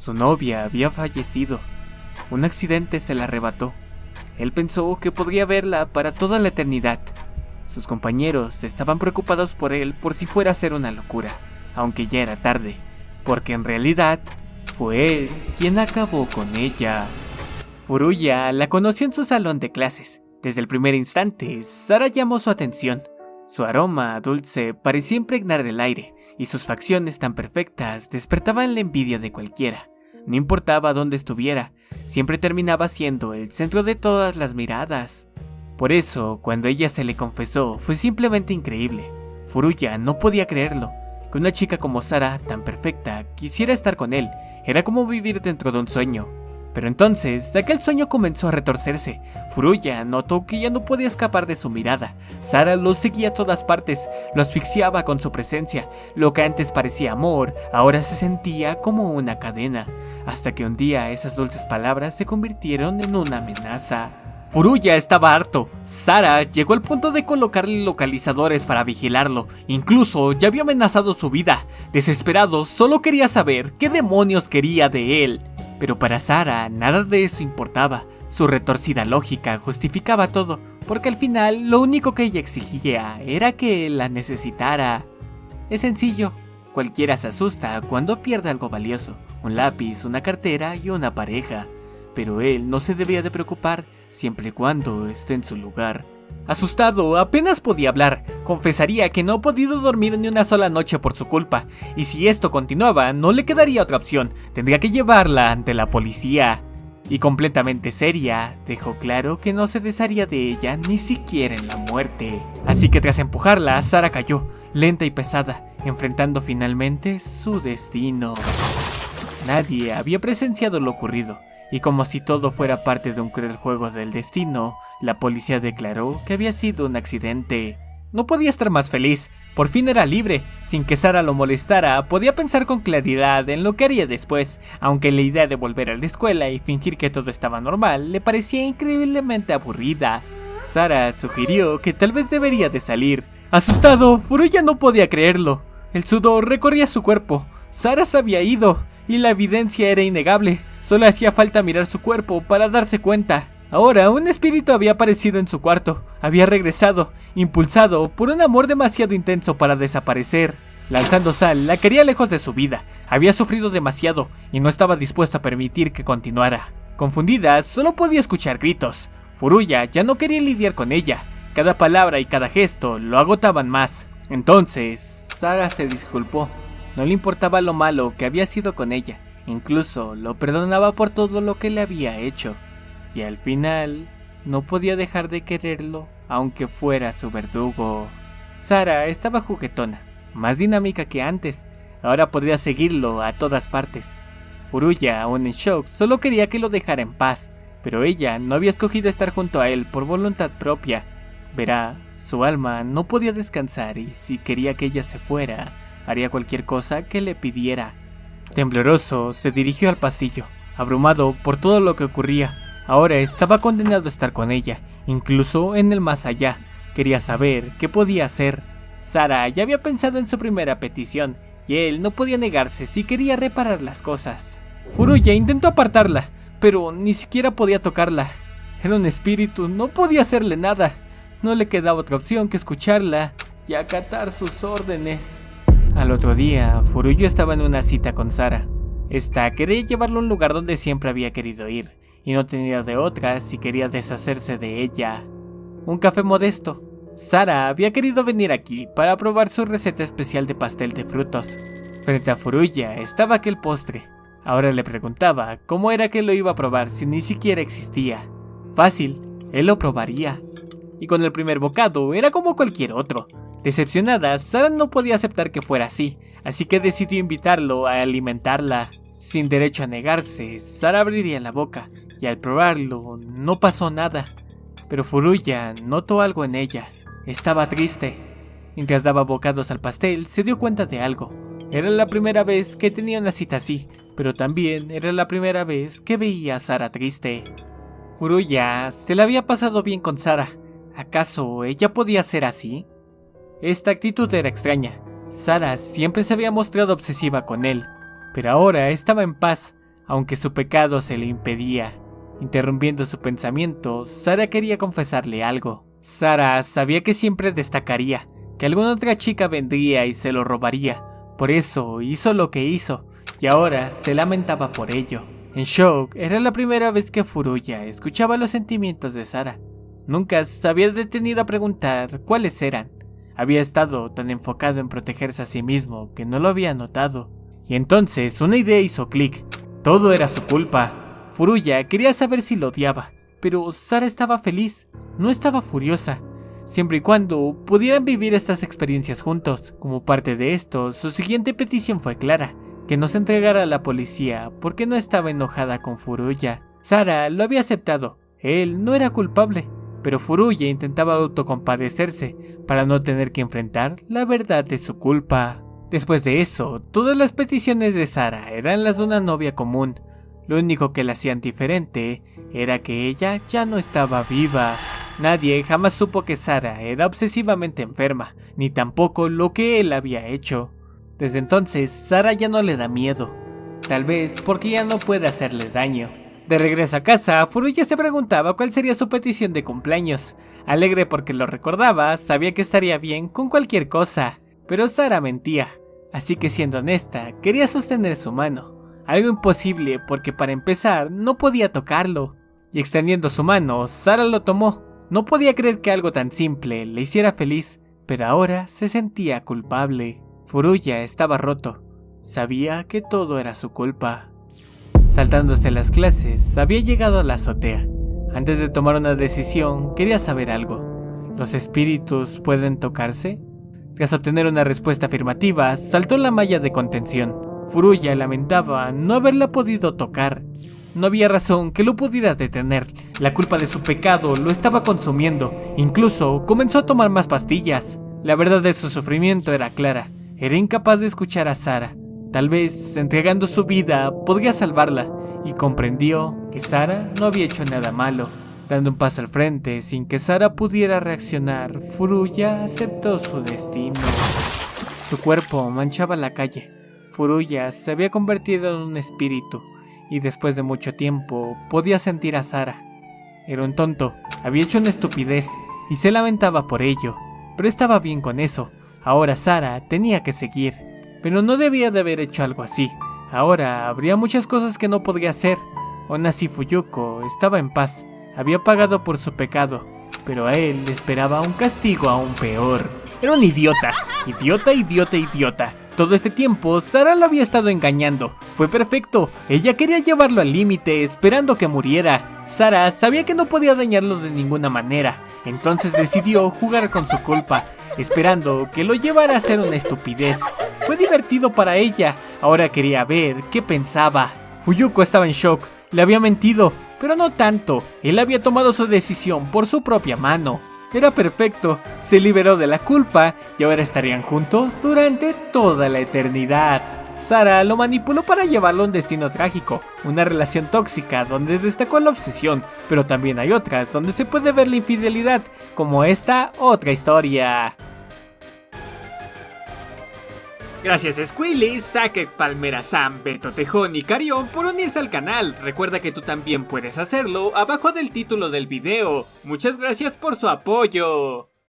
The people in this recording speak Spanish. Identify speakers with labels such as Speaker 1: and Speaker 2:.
Speaker 1: Su novia había fallecido. Un accidente se la arrebató. Él pensó que podría verla para toda la eternidad. Sus compañeros estaban preocupados por él por si fuera a ser una locura, aunque ya era tarde, porque en realidad fue él quien acabó con ella. Furuya la conoció en su salón de clases. Desde el primer instante, Sara llamó su atención. Su aroma dulce parecía impregnar el aire, y sus facciones tan perfectas despertaban la envidia de cualquiera. No importaba dónde estuviera, siempre terminaba siendo el centro de todas las miradas. Por eso, cuando ella se le confesó, fue simplemente increíble. Furuya no podía creerlo. Que una chica como Sara, tan perfecta, quisiera estar con él. Era como vivir dentro de un sueño. Pero entonces, aquel sueño comenzó a retorcerse. Furuya notó que ya no podía escapar de su mirada. Sara lo seguía a todas partes, lo asfixiaba con su presencia. Lo que antes parecía amor, ahora se sentía como una cadena. Hasta que un día esas dulces palabras se convirtieron en una amenaza. Furuya estaba harto. Sara llegó al punto de colocarle localizadores para vigilarlo. Incluso ya había amenazado su vida. Desesperado, solo quería saber qué demonios quería de él. Pero para Sara nada de eso importaba. Su retorcida lógica justificaba todo, porque al final lo único que ella exigía era que él la necesitara. Es sencillo, cualquiera se asusta cuando pierde algo valioso, un lápiz, una cartera y una pareja. Pero él no se debía de preocupar, siempre y cuando esté en su lugar. Asustado, apenas podía hablar. Confesaría que no ha podido dormir ni una sola noche por su culpa, y si esto continuaba, no le quedaría otra opción, tendría que llevarla ante la policía. Y completamente seria, dejó claro que no se desharía de ella ni siquiera en la muerte. Así que tras empujarla, Sara cayó, lenta y pesada, enfrentando finalmente su destino. Nadie había presenciado lo ocurrido, y como si todo fuera parte de un cruel juego del destino, la policía declaró que había sido un accidente. No podía estar más feliz, por fin era libre. Sin que Sara lo molestara, podía pensar con claridad en lo que haría después, aunque la idea de volver a la escuela y fingir que todo estaba normal le parecía increíblemente aburrida. Sara sugirió que tal vez debería de salir. Asustado, Furuya no podía creerlo. El sudor recorría su cuerpo. Sara se había ido, y la evidencia era innegable. Solo hacía falta mirar su cuerpo para darse cuenta. Ahora, un espíritu había aparecido en su cuarto, había regresado, impulsado por un amor demasiado intenso para desaparecer. Lanzando sal, la quería lejos de su vida, había sufrido demasiado y no estaba dispuesto a permitir que continuara. Confundida, solo podía escuchar gritos. Furuya ya no quería lidiar con ella, cada palabra y cada gesto lo agotaban más. Entonces, Sara se disculpó, no le importaba lo malo que había sido con ella, incluso lo perdonaba por todo lo que le había hecho. Y al final, no podía dejar de quererlo, aunque fuera su verdugo. Sara estaba juguetona, más dinámica que antes, ahora podría seguirlo a todas partes. Furuya, aún en shock, solo quería que lo dejara en paz, pero ella no había escogido estar junto a él por voluntad propia. Verá, su alma no podía descansar y si quería que ella se fuera, haría cualquier cosa que le pidiera. Tembloroso, se dirigió al pasillo, abrumado por todo lo que ocurría. Ahora estaba condenado a estar con ella, incluso en el más allá. Quería saber qué podía hacer. Sara ya había pensado en su primera petición, y él no podía negarse si quería reparar las cosas. Furuya intentó apartarla, pero ni siquiera podía tocarla. Era un espíritu, no podía hacerle nada. No le quedaba otra opción que escucharla y acatar sus órdenes. Al otro día, Furuya estaba en una cita con Sara. Esta quería llevarlo a un lugar donde siempre había querido ir, y no tenía de otra si quería deshacerse de ella. Un café modesto. Sara había querido venir aquí para probar su receta especial de pastel de frutos. Frente a Furuya estaba aquel postre. Ahora le preguntaba cómo era que lo iba a probar si ni siquiera existía. Fácil, él lo probaría. Y con el primer bocado era como cualquier otro. Decepcionada, Sara no podía aceptar que fuera así que decidió invitarlo a alimentarla. Sin derecho a negarse, Sara abriría la boca, y al probarlo, no pasó nada. Pero Furuya notó algo en ella. Estaba triste. Mientras daba bocados al pastel, se dio cuenta de algo. Era la primera vez que tenía una cita así, pero también era la primera vez que veía a Sara triste. Furuya se la había pasado bien con Sara. ¿Acaso ella podía ser así? Esta actitud era extraña. Sara siempre se había mostrado obsesiva con él, pero ahora estaba en paz. aunque su pecado se le impedía. Interrumpiendo su pensamiento, Sara quería confesarle algo. Sara sabía que siempre destacaría, que alguna otra chica vendría y se lo robaría. Por eso hizo lo que hizo, y ahora se lamentaba por ello. En shock, era la primera vez que Furuya escuchaba los sentimientos de Sara. Nunca se había detenido a preguntar cuáles eran. Había estado tan enfocado en protegerse a sí mismo que no lo había notado. Y entonces una idea hizo clic. Todo era su culpa. Furuya quería saber si lo odiaba, pero Sara estaba feliz, no estaba furiosa. Siempre y cuando pudieran vivir estas experiencias juntos. Como parte de esto, su siguiente petición fue clara: que no se entregara a la policía porque no estaba enojada con Furuya. Sara lo había aceptado, él no era culpable, pero Furuya intentaba autocompadecerse para no tener que enfrentar la verdad de su culpa. Después de eso, todas las peticiones de Sara eran las de una novia común. Lo único que la hacían diferente era que ella ya no estaba viva. Nadie jamás supo que Sara era obsesivamente enferma, ni tampoco lo que él había hecho. Desde entonces, Sara ya no le da miedo, tal vez porque ya no puede hacerle daño. De regreso a casa, Furuya se preguntaba cuál sería su petición de cumpleaños. Alegre porque lo recordaba, sabía que estaría bien con cualquier cosa, pero Sara mentía, así que siendo honesta, quería sostener su mano. Algo imposible porque para empezar no podía tocarlo, y extendiendo su mano, Sara lo tomó. No podía creer que algo tan simple le hiciera feliz, pero ahora se sentía culpable. Furuya estaba roto, sabía que todo era su culpa. Saltándose las clases, había llegado a la azotea. Antes de tomar una decisión, quería saber algo. ¿Los espíritus pueden tocarse? Tras obtener una respuesta afirmativa, saltó la malla de contención. Furuya lamentaba no haberla podido tocar. No había razón que lo pudiera detener. La culpa de su pecado lo estaba consumiendo. Incluso comenzó a tomar más pastillas. La verdad de su sufrimiento era clara. Era incapaz de escuchar a Sara. Tal vez, entregando su vida, podría salvarla. Y comprendió que Sara no había hecho nada malo. Dando un paso al frente, sin que Sara pudiera reaccionar, Furuya aceptó su destino. Su cuerpo manchaba la calle. Furuya se había convertido en un espíritu, y después de mucho tiempo podía sentir a Sara. Era un tonto, había hecho una estupidez, y se lamentaba por ello, pero estaba bien con eso. Ahora Sara tenía que seguir, pero no debía de haber hecho algo así. Ahora habría muchas cosas que no podría hacer. Aún así Fuyuko estaba en paz, había pagado por su pecado, pero a él le esperaba un castigo aún peor. Era un idiota, idiota. Todo este tiempo, Sara lo había estado engañando. Fue perfecto. Ella quería llevarlo al límite, esperando que muriera. Sara sabía que no podía dañarlo de ninguna manera. Entonces decidió jugar con su culpa, esperando que lo llevara a hacer una estupidez. Fue divertido para ella. Ahora quería ver qué pensaba. Fuyuko estaba en shock. Le había mentido, pero no tanto. Él había tomado su decisión por su propia mano. Era perfecto, se liberó de la culpa y ahora estarían juntos durante toda la eternidad. Sara lo manipuló para llevarlo a un destino trágico, una relación tóxica donde destacó la obsesión, pero también hay otras donde se puede ver la infidelidad, como esta otra historia. Gracias a Squilly, Saket, Palmera Sam, Beto Tejón y Carión por unirse al canal. Recuerda que tú también puedes hacerlo abajo del título del video. Muchas gracias por su apoyo.